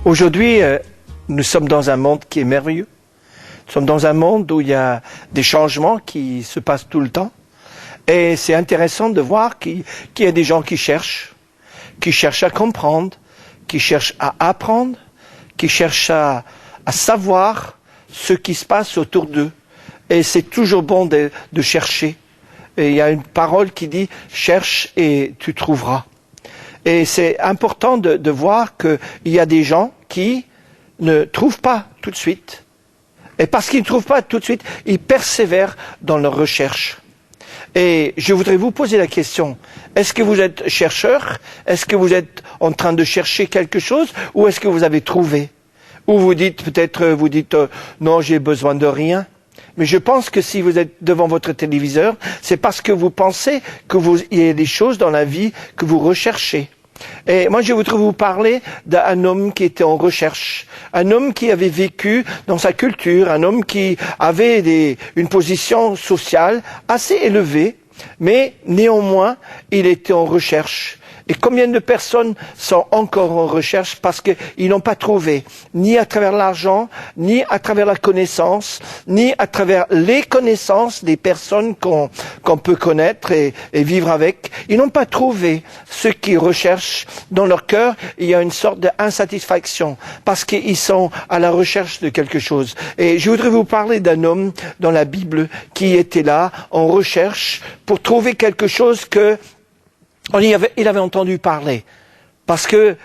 Aujourd'hui, nous sommes dans un monde qui est merveilleux. Nous sommes dans un monde où il y a des changements qui se passent tout le temps. Et c'est intéressant de voir qu'il y a des gens qui cherchent à comprendre, qui cherchent à apprendre, qui cherchent à savoir ce qui se passe autour d'eux. Et c'est toujours bon de chercher. Et il y a une parole qui dit « cherche et tu trouveras ». Et c'est important de voir qu'il y a des gens qui ne trouvent pas tout de suite. Et parce qu'ils ne trouvent pas tout de suite, ils persévèrent dans leur recherche. Et je voudrais vous poser la question, est-ce que vous êtes chercheur? Est-ce que vous êtes en train de chercher quelque chose? Ou est-ce que vous avez trouvé? Ou vous dites non, j'ai besoin de rien. Mais je pense que si vous êtes devant votre téléviseur, c'est parce que vous pensez qu'il y a des choses dans la vie que vous recherchez. Et moi, je voudrais vous parler d'un homme qui était en recherche, un homme qui avait vécu dans sa culture, un homme qui avait une position sociale assez élevée, mais néanmoins, il était en recherche. Et combien de personnes sont encore en recherche parce qu'ils n'ont pas trouvé, ni à travers l'argent, ni à travers la connaissance, ni à travers les connaissances des personnes qu'on peut connaître et vivre avec. Ils n'ont pas trouvé ce qu'ils recherchent dans leur cœur. Il y a une sorte d'insatisfaction parce qu'ils sont à la recherche de quelque chose. Et je voudrais vous parler d'un homme dans la Bible qui était là en recherche pour trouver quelque chose il avait entendu parler, parce que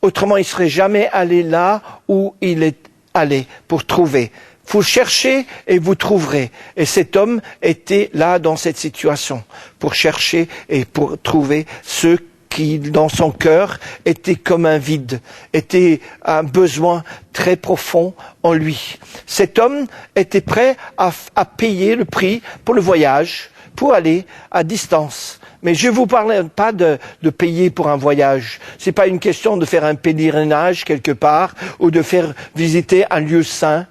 autrement il serait jamais allé là où il est allé pour trouver. Vous cherchez et vous trouverez. Et cet homme était là dans cette situation pour chercher et pour trouver ce qui, dans son cœur, était comme un vide, était un besoin très profond en lui. Cet homme était prêt à payer le prix pour le voyage, pour aller à distance. Mais je ne vous parle pas de payer pour un voyage. C'est pas une question de faire un pèlerinage quelque part ou de faire visiter un lieu saint,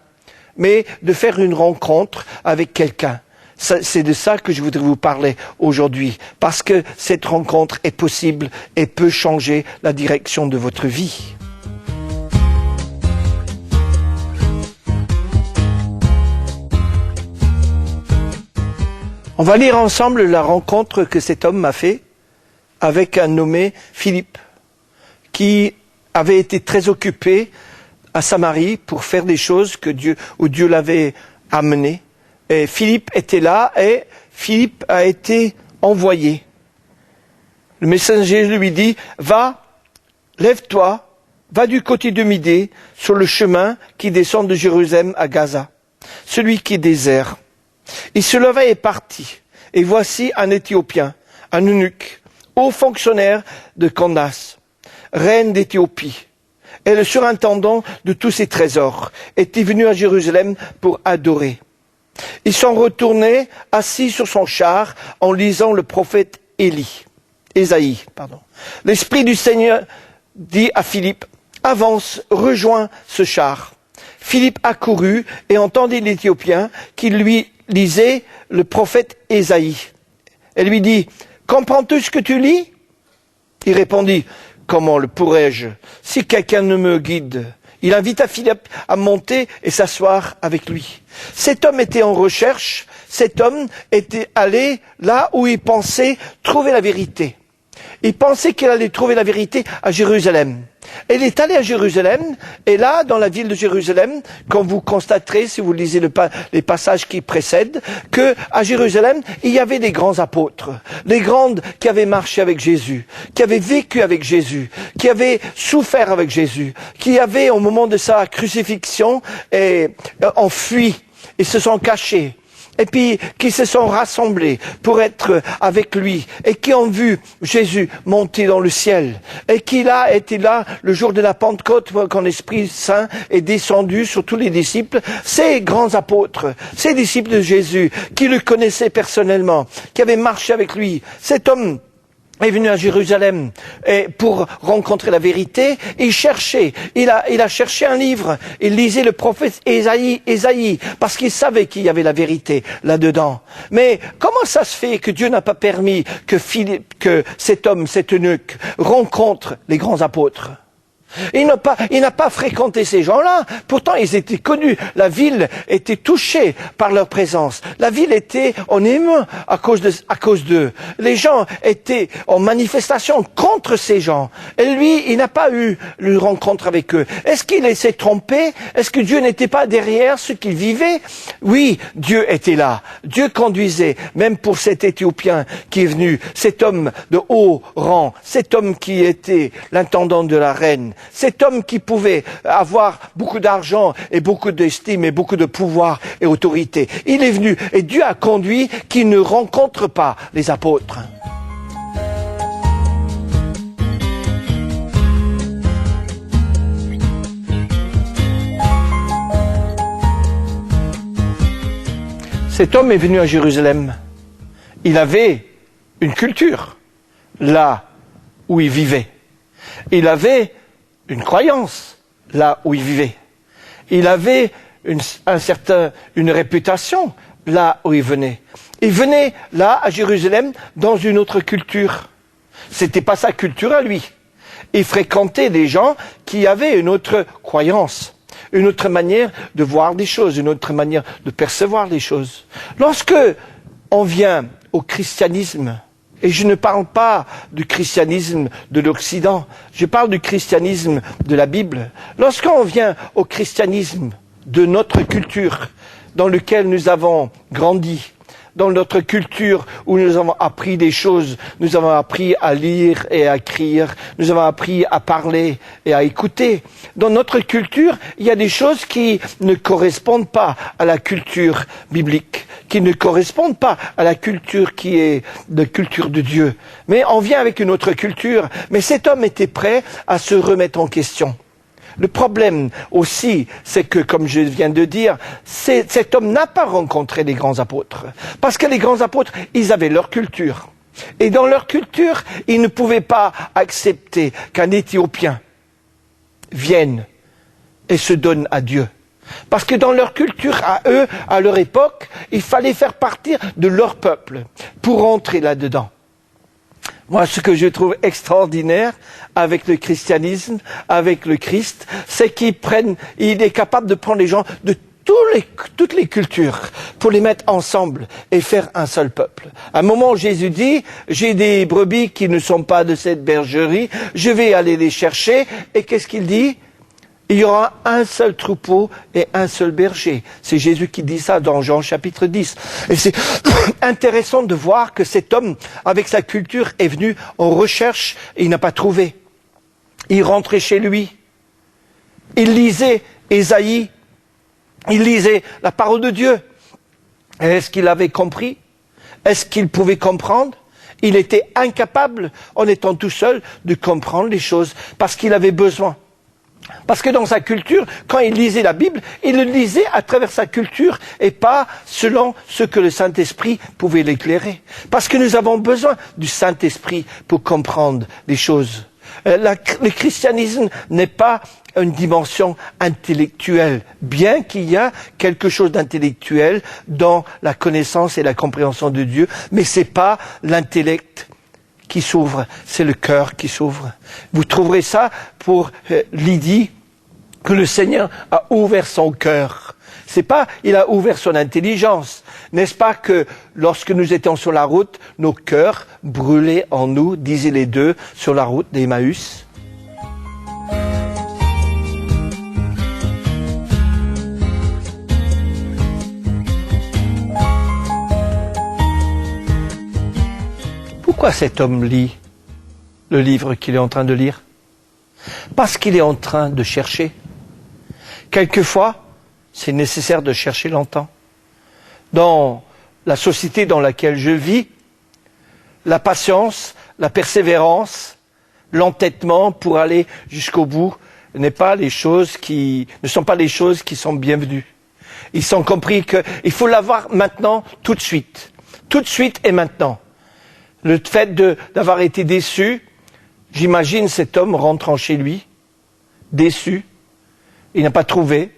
mais de faire une rencontre avec quelqu'un. C'est de ça que je voudrais vous parler aujourd'hui, parce que cette rencontre est possible et peut changer la direction de votre vie. On va lire ensemble la rencontre que cet homme a fait avec un nommé Philippe, qui avait été très occupé à Samarie pour faire des choses où Dieu l'avait amené. Et Philippe était là et Philippe a été envoyé. Le messager lui dit, va, lève-toi, va du côté de Midée sur le chemin qui descend de Jérusalem à Gaza, celui qui est désert. Il se leva et partit. Et voici un Éthiopien, un eunuque, haut fonctionnaire de Candace, reine d'Éthiopie, et le surintendant de tous ses trésors, était venu à Jérusalem pour adorer. Ils sont retournés assis sur son char en lisant le prophète Ésaïe. L'Esprit du Seigneur dit à Philippe, avance, rejoins ce char. Philippe accourut et entendit l'Éthiopien qui lui lisait le prophète Ésaïe. Elle lui dit, comprends-tu ce que tu lis? Il répondit, comment le pourrais-je si quelqu'un ne me guide? Il invita Philippe à monter et s'asseoir avec lui. Cet homme était en recherche, cet homme était allé là où il pensait trouver la vérité. Il pensait qu'il allait trouver la vérité à Jérusalem. Il est allé à Jérusalem, et là, dans la ville de Jérusalem, comme vous constaterez si vous lisez les passages qui précèdent, que à Jérusalem, il y avait des grands apôtres, des grandes qui avaient marché avec Jésus, qui avaient vécu avec Jésus, qui avaient souffert avec Jésus, qui avaient, au moment de sa crucifixion, enfui et se sont cachés. Et puis qui se sont rassemblés pour être avec lui et qui ont vu Jésus monter dans le ciel et qui a été là le jour de la Pentecôte quand l'Esprit Saint est descendu sur tous les disciples, ces grands apôtres, ces disciples de Jésus qui le connaissaient personnellement, qui avaient marché avec lui. Cet homme est venu à Jérusalem pour rencontrer la vérité. Il a cherché un livre. Il lisait le prophète Ésaïe, parce qu'il savait qu'il y avait la vérité là-dedans. Mais comment ça se fait que Dieu n'a pas permis que cet homme, cet eunuque, rencontre les grands apôtres? Il n'a pas fréquenté ces gens-là. Pourtant, ils étaient connus. La ville était touchée par leur présence. La ville était en émoi à cause d'eux. Les gens étaient en manifestation contre ces gens. Et lui, il n'a pas eu une rencontre avec eux. Est-ce qu'il s'est trompé? Est-ce que Dieu n'était pas derrière ce qu'il vivait? Oui, Dieu était là. Dieu conduisait, même pour cet Éthiopien qui est venu, cet homme de haut rang, cet homme qui était l'intendant de la reine, cet homme qui pouvait avoir beaucoup d'argent et beaucoup d'estime et beaucoup de pouvoir et autorité. Il est venu et Dieu a conduit qu'il ne rencontre pas les apôtres. Cet homme est venu à Jérusalem. Il avait une culture là où il vivait. Il avait une croyance là où il vivait. Il avait une réputation là où il venait. Il venait là à Jérusalem dans une autre culture. C'était pas sa culture à lui. Il fréquentait des gens qui avaient une autre croyance, une autre manière de voir des choses, une autre manière de percevoir les choses. Lorsque on vient au christianisme, et je ne parle pas du christianisme de l'Occident, je parle du christianisme de la Bible. Lorsqu'on vient au christianisme de notre culture, dans lequel nous avons grandi, dans notre culture où nous avons appris des choses, nous avons appris à lire et à écrire, nous avons appris à parler et à écouter. Dans notre culture, il y a des choses qui ne correspondent pas à la culture biblique, qui ne correspondent pas à la culture qui est la culture de Dieu. Mais on vient avec une autre culture. Mais cet homme était prêt à se remettre en question. Le problème aussi, c'est que, comme je viens de dire, cet homme n'a pas rencontré les grands apôtres. Parce que les grands apôtres, ils avaient leur culture. Et dans leur culture, ils ne pouvaient pas accepter qu'un Éthiopien vienne et se donne à Dieu. Parce que dans leur culture, à eux, à leur époque, il fallait faire partir de leur peuple pour entrer là-dedans. Moi, ce que je trouve extraordinaire avec le christianisme, avec le Christ, c'est il est capable de prendre les gens de toutes les cultures pour les mettre ensemble et faire un seul peuple. À un moment, Jésus dit, j'ai des brebis qui ne sont pas de cette bergerie, je vais aller les chercher, et qu'est-ce qu'il dit? Il y aura un seul troupeau et un seul berger. C'est Jésus qui dit ça dans Jean chapitre 10. Et c'est intéressant de voir que cet homme, avec sa culture, est venu en recherche et il n'a pas trouvé. Il rentrait chez lui. Il lisait Ésaïe. Il lisait la parole de Dieu. Est-ce qu'il avait compris? Est-ce qu'il pouvait comprendre? Il était incapable, en étant tout seul, de comprendre les choses parce qu'il avait besoin. Parce que dans sa culture, quand il lisait la Bible, il le lisait à travers sa culture et pas selon ce que le Saint-Esprit pouvait l'éclairer. Parce que nous avons besoin du Saint-Esprit pour comprendre les choses. Le christianisme n'est pas une dimension intellectuelle, bien qu'il y a quelque chose d'intellectuel dans la connaissance et la compréhension de Dieu, mais c'est pas l'intellect qui s'ouvre, c'est le cœur qui s'ouvre. Vous trouverez ça pour Lydie, que le Seigneur a ouvert son cœur. C'est pas, il a ouvert son intelligence. N'est-ce pas que lorsque nous étions sur la route, nos cœurs brûlaient en nous, disaient les deux, sur la route d'Emmaüs? Pourquoi cet homme lit le livre qu'il est en train de lire? Parce qu'il est en train de chercher. Quelquefois, c'est nécessaire de chercher longtemps. Dans la société dans laquelle je vis, la patience, la persévérance, l'entêtement pour aller jusqu'au bout ne sont pas les choses qui sont bienvenues. Ils ont compris qu'il faut l'avoir maintenant, tout de suite et maintenant. Le fait d'avoir été déçu, j'imagine cet homme rentrant chez lui, déçu, il n'a pas trouvé,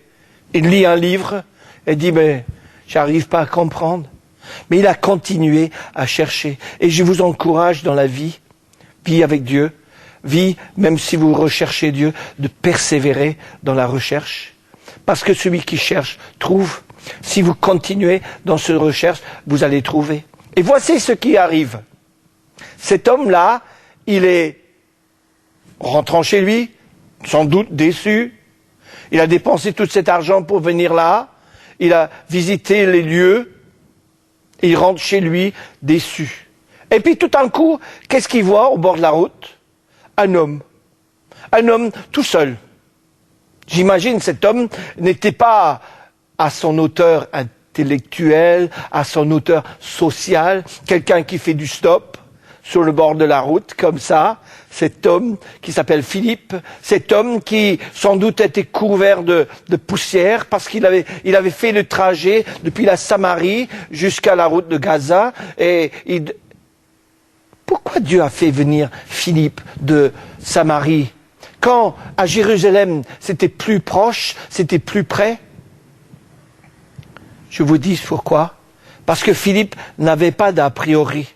il lit un livre et dit mais j'arrive pas à comprendre. Mais il a continué à chercher. Et je vous encourage dans la vie avec Dieu, vie, même si vous recherchez Dieu, de persévérer dans la recherche. Parce que celui qui cherche trouve. Si vous continuez dans cette recherche, vous allez trouver. Et voici ce qui arrive. Cet homme-là, il est rentrant chez lui, sans doute déçu. Il a dépensé tout cet argent pour venir là. Il a visité les lieux. Et il rentre chez lui déçu. Et puis tout d'un coup, qu'est-ce qu'il voit au bord de la route? Un homme. Un homme tout seul. J'imagine cet homme n'était pas à son hauteur intellectuelle, à son hauteur sociale, quelqu'un qui fait du stop sur le bord de la route, comme ça. Cet homme qui s'appelle Philippe, cet homme qui sans doute était couvert de poussière parce qu'il avait fait le trajet depuis la Samarie jusqu'à la route de Gaza. Pourquoi Dieu a fait venir Philippe de Samarie quand à Jérusalem c'était plus proche, c'était plus près? Je vous dis pourquoi. Parce que Philippe n'avait pas d'a priori,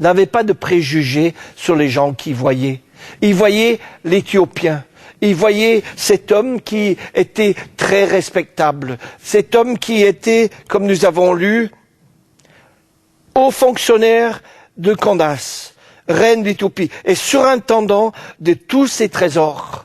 n'avait pas de préjugés sur les gens qu'il voyait. Il voyait l'Éthiopien. Il voyait cet homme qui était très respectable. Cet homme qui était, comme nous avons lu, haut fonctionnaire de Candace, reine d'Éthiopie, et surintendant de tous ses trésors.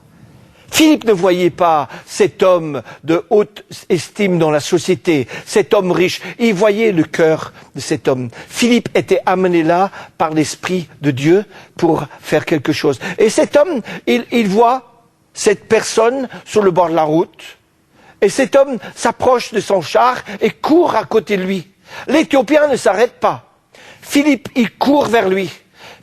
Philippe ne voyait pas cet homme de haute estime dans la société, cet homme riche. Il voyait le cœur de cet homme. Philippe était amené là par l'Esprit de Dieu pour faire quelque chose. Et cet homme, il voit cette personne sur le bord de la route. Et cet homme s'approche de son char et court à côté de lui. L'Éthiopien ne s'arrête pas. Philippe, il court vers lui.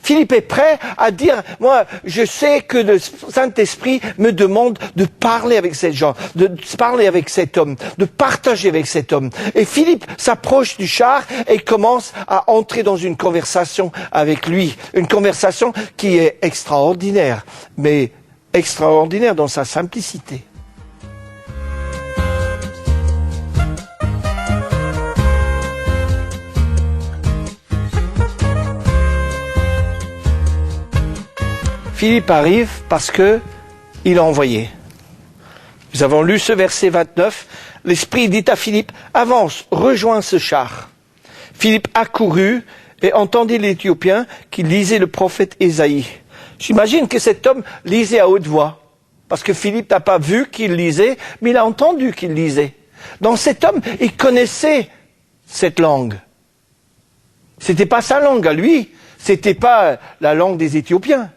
Philippe est prêt à dire, moi, je sais que le Saint-Esprit me demande de parler avec ces gens, de parler avec cet homme, de partager avec cet homme. Et Philippe s'approche du char et commence à entrer dans une conversation avec lui. Une conversation qui est extraordinaire, mais extraordinaire dans sa simplicité. Philippe arrive parce que il a envoyé. Nous avons lu ce verset 29. L'Esprit dit à Philippe, avance, rejoins ce char. Philippe accourut et entendit l'Éthiopien qui lisait le prophète Ésaïe. J'imagine que cet homme lisait à haute voix. Parce que Philippe n'a pas vu qu'il lisait, mais il a entendu qu'il lisait. Donc cet homme, il connaissait cette langue. C'était pas sa langue à lui. C'était pas la langue des Éthiopiens.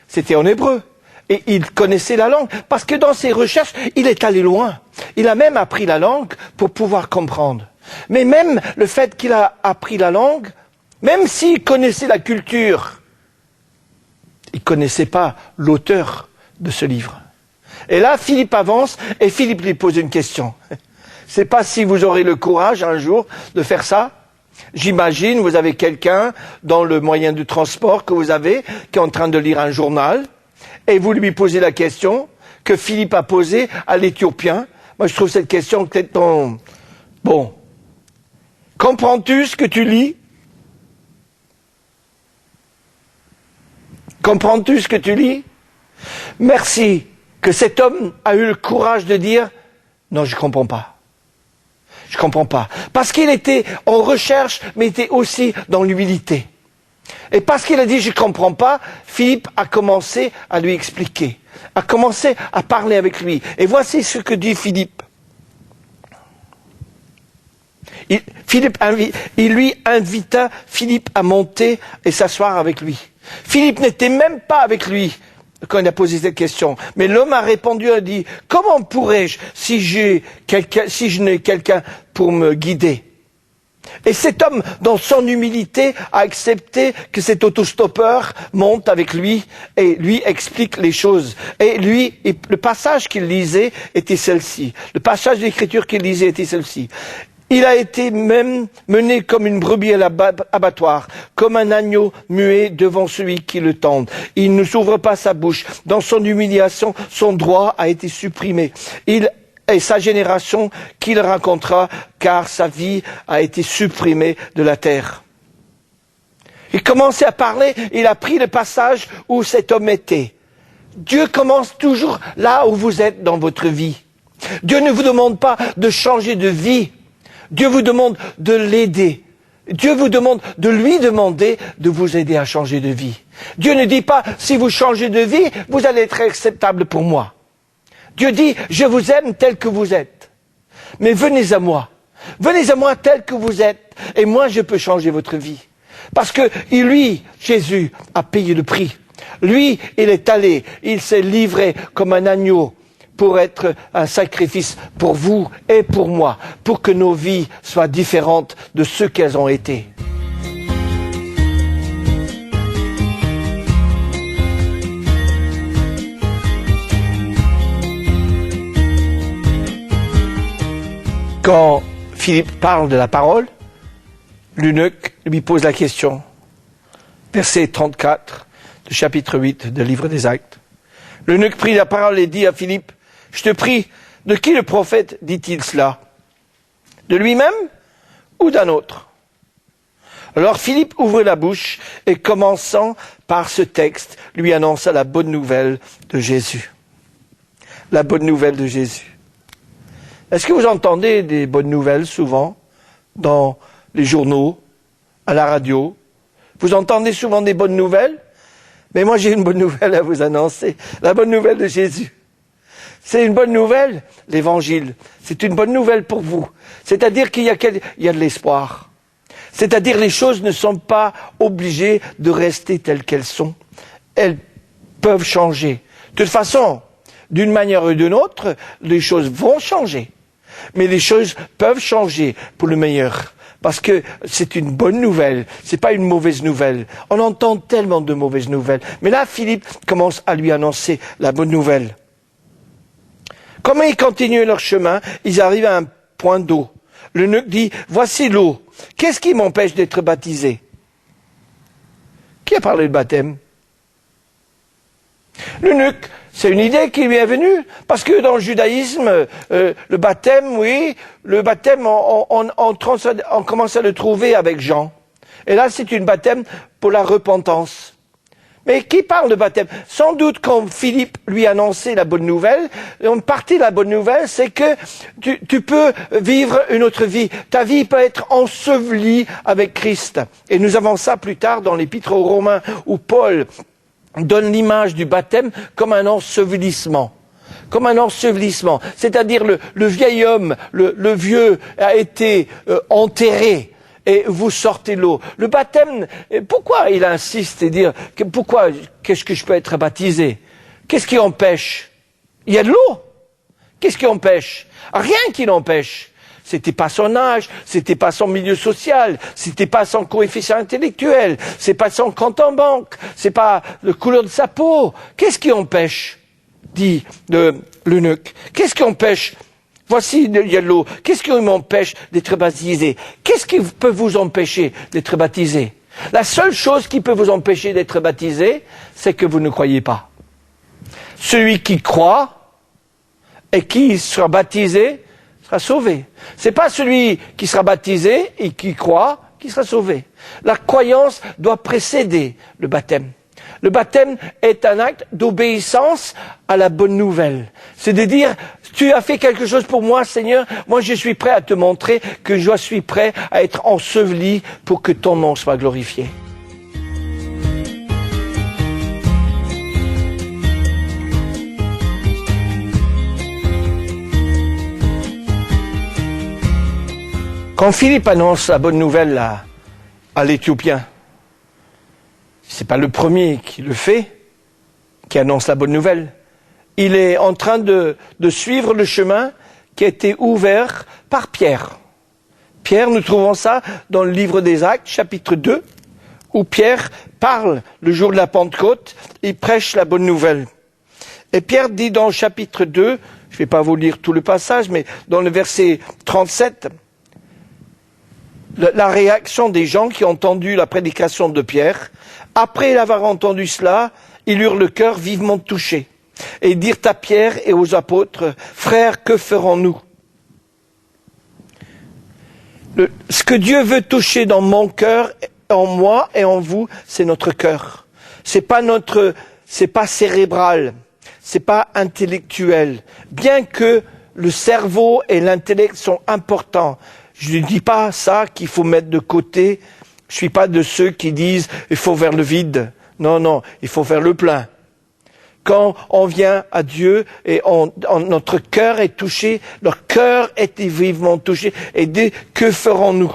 C'était en hébreu. Et il connaissait la langue. Parce que dans ses recherches, il est allé loin. Il a même appris la langue pour pouvoir comprendre. Mais même le fait qu'il a appris la langue, même s'il connaissait la culture, il ne connaissait pas l'auteur de ce livre. Et là, Philippe avance et Philippe lui pose une question. Je ne sais pas si vous aurez le courage un jour de faire ça. J'imagine, vous avez quelqu'un dans le moyen de transport que vous avez, qui est en train de lire un journal, et vous lui posez la question que Philippe a posée à l'Éthiopien. Moi, je trouve cette question peut-être bon. Comprends-tu ce que tu lis? Comprends-tu ce que tu lis? Merci que cet homme a eu le courage de dire « Non, je ne comprends pas. Je ne comprends pas. » Parce qu'il était en recherche, mais était aussi dans l'humilité. Et parce qu'il a dit « Je ne comprends pas », Philippe a commencé à lui expliquer, a commencé à parler avec lui. Et voici ce que dit Philippe. Il lui invita Philippe à monter et s'asseoir avec lui. Philippe n'était même pas avec lui quand il a posé cette question. Mais l'homme a répondu, a dit, comment pourrais-je si je n'ai quelqu'un pour me guider? Et cet homme, dans son humilité, a accepté que cet autostoppeur monte avec lui et lui explique les choses. Et le passage qu'il lisait était celle-ci. Le passage de l'Écriture qu'il lisait était celle-ci. Il a été même mené comme une brebis à l'abattoir, comme un agneau muet devant celui qui le tend. Il ne s'ouvre pas sa bouche. Dans son humiliation, son droit a été supprimé. Il est sa génération qu'il racontera, car sa vie a été supprimée de la terre. Il commençait à parler, il a pris le passage où cet homme était. Dieu commence toujours là où vous êtes dans votre vie. Dieu ne vous demande pas de changer de vie. Dieu vous demande de l'aider. Dieu vous demande de lui demander de vous aider à changer de vie. Dieu ne dit pas, si vous changez de vie, vous allez être acceptable pour moi. Dieu dit, je vous aime tel que vous êtes. Mais venez à moi. Venez à moi tel que vous êtes. Et moi, je peux changer votre vie. Parce que lui, Jésus, a payé le prix. Lui, il est allé, il s'est livré comme un agneau pour être un sacrifice pour vous et pour moi, pour que nos vies soient différentes de ce qu'elles ont été. Quand Philippe parle de la parole, l'eunuque lui pose la question. Verset 34 du chapitre 8 du livre des Actes. L'eunuque prit la parole et dit à Philippe, « Je te prie, de qui le prophète dit-il cela? De lui-même ou d'un autre ?» Alors Philippe ouvrit la bouche et commençant par ce texte, lui annonça la bonne nouvelle de Jésus. La bonne nouvelle de Jésus. Est-ce que vous entendez des bonnes nouvelles souvent dans les journaux, à la radio? Vous entendez souvent des bonnes nouvelles? Mais moi j'ai une bonne nouvelle à vous annoncer. La bonne nouvelle de Jésus. C'est une bonne nouvelle, l'évangile. C'est une bonne nouvelle pour vous. C'est-à-dire qu'il y a de l'espoir. C'est-à-dire les choses ne sont pas obligées de rester telles qu'elles sont. Elles peuvent changer. De toute façon, d'une manière ou d'une autre, les choses vont changer. Mais les choses peuvent changer pour le meilleur. Parce que c'est une bonne nouvelle, c'est pas une mauvaise nouvelle. On entend tellement de mauvaises nouvelles. Mais là, Philippe commence à lui annoncer la bonne nouvelle. Comme ils continuent leur chemin, ils arrivent à un point d'eau. L'eunuque dit, voici l'eau. Qu'est-ce qui m'empêche d'être baptisé? Qui a parlé de baptême? L'eunuque, c'est une idée qui lui est venue, parce que dans le judaïsme, le baptême, oui, le baptême, on commence à le trouver avec Jean. Et là, c'est une baptême pour la repentance. Mais qui parle de baptême? Sans doute quand Philippe lui annonçait la bonne nouvelle, une partie de la bonne nouvelle, c'est que tu peux vivre une autre vie. Ta vie peut être ensevelie avec Christ. Et nous avons ça plus tard dans l'Épître aux Romains, où Paul donne l'image du baptême comme un ensevelissement. Comme un ensevelissement. C'est-à-dire le vieil homme, le vieux a été enterré. Et vous sortez l'eau. Le baptême, pourquoi il insiste et dire, qu'est-ce que je peux être baptisé? Qu'est-ce qui empêche? Il y a de l'eau. Qu'est-ce qui empêche? Rien qui l'empêche. C'était pas son âge, c'était pas son milieu social, c'était pas son coefficient intellectuel, c'est pas son compte en banque, c'est pas la couleur de sa peau. Qu'est-ce qui empêche? Dit l'eunuque. Qu'est-ce qui empêche? Voici, il y a de l'eau. Qu'est-ce qui m'empêche d'être baptisé? Qu'est-ce qui peut vous empêcher d'être baptisé? La seule chose qui peut vous empêcher d'être baptisé, c'est que vous ne croyez pas. Celui qui croit et qui sera baptisé sera sauvé. C'est pas celui qui sera baptisé et qui croit qui sera sauvé. La croyance doit précéder le baptême. Le baptême est un acte d'obéissance à la bonne nouvelle. C'est de dire, tu as fait quelque chose pour moi, Seigneur, moi je suis prêt à te montrer que je suis prêt à être enseveli pour que ton nom soit glorifié. Quand Philippe annonce la bonne nouvelle à l'Éthiopien, c'est pas le premier qui le fait, qui annonce la bonne nouvelle. Il est en train de suivre le chemin qui a été ouvert par Pierre. Pierre, nous trouvons ça dans le livre des Actes, chapitre 2, où Pierre parle le jour de la Pentecôte, il prêche la bonne nouvelle. Et Pierre dit dans le chapitre 2, je ne vais pas vous lire tout le passage, mais dans le verset 37, la réaction des gens qui ont entendu la prédication de Pierre, après l'avoir entendu cela, ils eurent le cœur vivement touché. Et ils dirent à Pierre et aux apôtres, frères, que ferons-nous? Ce que Dieu veut toucher dans mon cœur, en moi et en vous, c'est notre cœur. C'est pas cérébral. c'est pas intellectuel. Bien que le cerveau et l'intellect sont importants, je ne dis pas ça qu'il faut mettre de côté. Je suis pas de ceux qui disent il faut faire le vide. Non, non, il faut faire le plein. Quand on vient à Dieu et notre cœur est touché, leur cœur est vivement touché, et dit que ferons-nous?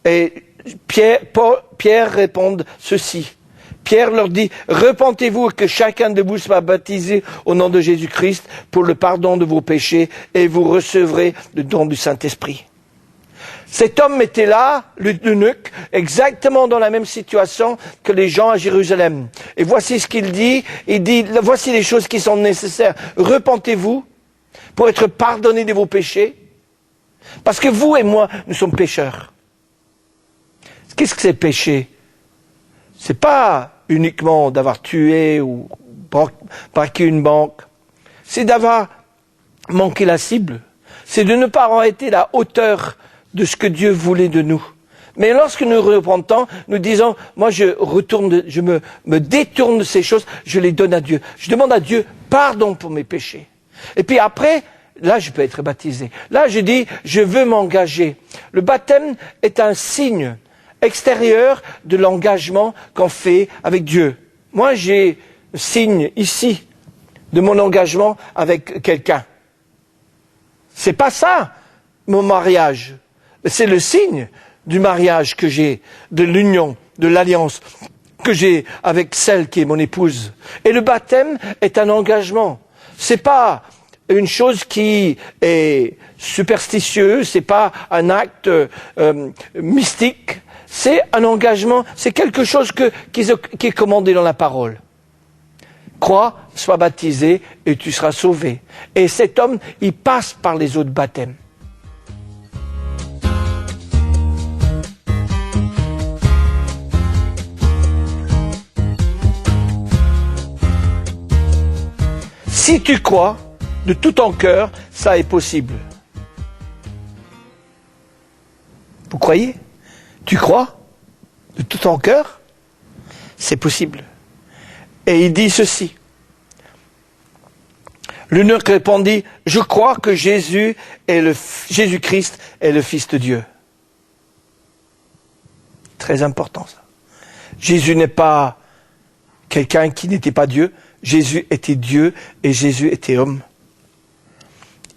Et Pierre répond ceci. Pierre leur dit, repentez-vous et que chacun de vous soit baptisé au nom de Jésus-Christ pour le pardon de vos péchés et vous recevrez le don du Saint-Esprit. Cet homme était là, l'eunuque, exactement dans la même situation que les gens à Jérusalem. Et voici ce qu'il dit. Il dit, voici les choses qui sont nécessaires. Repentez-vous pour être pardonnés de vos péchés. Parce que vous et moi, nous sommes pécheurs. Qu'est-ce que c'est péché? C'est pas uniquement d'avoir tué ou braqué une banque. C'est d'avoir manqué la cible. C'est de ne pas avoir été à la hauteur de ce que Dieu voulait de nous. Mais lorsque nous repentons, nous disons, moi je me détourne de ces choses, je les donne à Dieu. Je demande à Dieu pardon pour mes péchés. Et puis après, là je peux être baptisé. Là je dis, je veux m'engager. Le baptême est un signe extérieur de l'engagement qu'on fait avec Dieu. Moi j'ai le signe ici de mon engagement avec quelqu'un. C'est pas ça, mon mariage. C'est le signe du mariage que j'ai, de l'union, de l'alliance que j'ai avec celle qui est mon épouse. Et le baptême est un engagement. C'est pas une chose qui est superstitieuse, c'est pas un acte mystique, c'est un engagement, c'est quelque chose qui est commandé dans la parole. Crois, sois baptisé et tu seras sauvé. Et cet homme, il passe par les eaux de baptême. Si tu crois de tout ton cœur, ça est possible. Vous croyez? Tu crois de tout ton cœur? C'est possible. Et il dit ceci. L'eunuque répondit, je crois que Jésus-Christ est le Fils de Dieu. Très important ça. Jésus n'est pas quelqu'un qui n'était pas Dieu. Jésus était Dieu et Jésus était homme.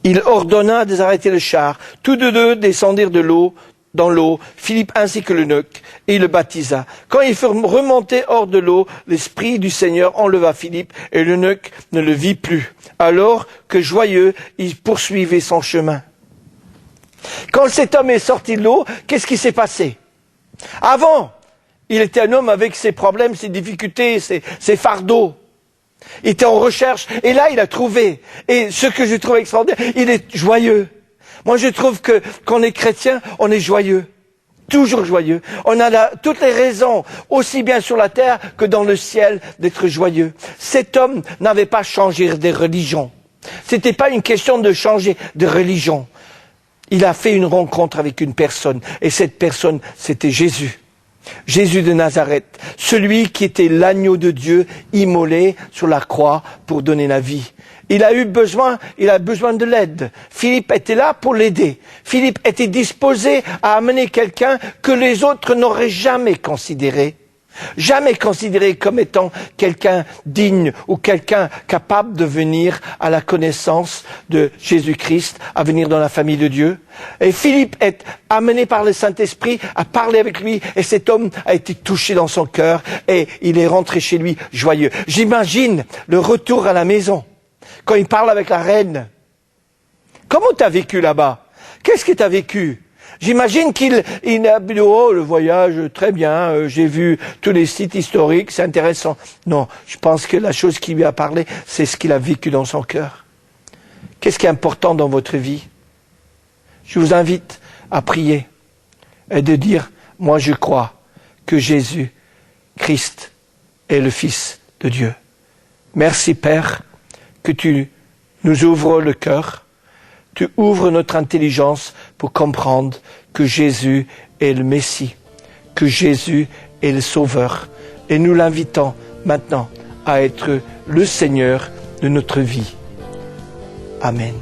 Il ordonna d'arrêter le char. Tous deux descendirent dans l'eau, Philippe ainsi que l'eunuque, et il le baptisa. Quand ils furent remontés hors de l'eau, l'Esprit du Seigneur enleva Philippe, et l'eunuque ne le vit plus. Alors que joyeux, il poursuivait son chemin. Quand cet homme est sorti de l'eau, qu'est-ce qui s'est passé? Avant, il était un homme avec ses problèmes, ses difficultés, ses fardeaux. Il était en recherche, et là il a trouvé. Et ce que je trouve extraordinaire, il est joyeux. Moi je trouve que quand on est chrétien, on est joyeux. Toujours joyeux. On a toutes les raisons, aussi bien sur la terre que dans le ciel, d'être joyeux. Cet homme n'avait pas changé de religion. C'était pas une question de changer de religion. Il a fait une rencontre avec une personne, et cette personne, c'était Jésus. Jésus de Nazareth, celui qui était l'agneau de Dieu immolé sur la croix pour donner la vie. Il a besoin de l'aide. Philippe était là pour l'aider. Philippe était disposé à amener quelqu'un que les autres n'auraient jamais considéré. Jamais considéré comme étant quelqu'un digne ou quelqu'un capable de venir à la connaissance de Jésus-Christ, à venir dans la famille de Dieu. Et Philippe est amené par le Saint-Esprit à parler avec lui, et cet homme a été touché dans son cœur et il est rentré chez lui joyeux. J'imagine le retour à la maison, quand il parle avec la reine. Comment t'as vécu là-bas? Qu'est-ce que t'as vécu? J'imagine qu'il a dit, oh, le voyage, très bien, j'ai vu tous les sites historiques, c'est intéressant. Non, je pense que la chose qui lui a parlé, c'est ce qu'il a vécu dans son cœur. Qu'est-ce qui est important dans votre vie? Je vous invite à prier et de dire, moi je crois que Jésus-Christ est le Fils de Dieu. Merci Père, que tu nous ouvres le cœur. Tu ouvres notre intelligence pour comprendre que Jésus est le Messie, que Jésus est le Sauveur. Et nous l'invitons maintenant à être le Seigneur de notre vie. Amen.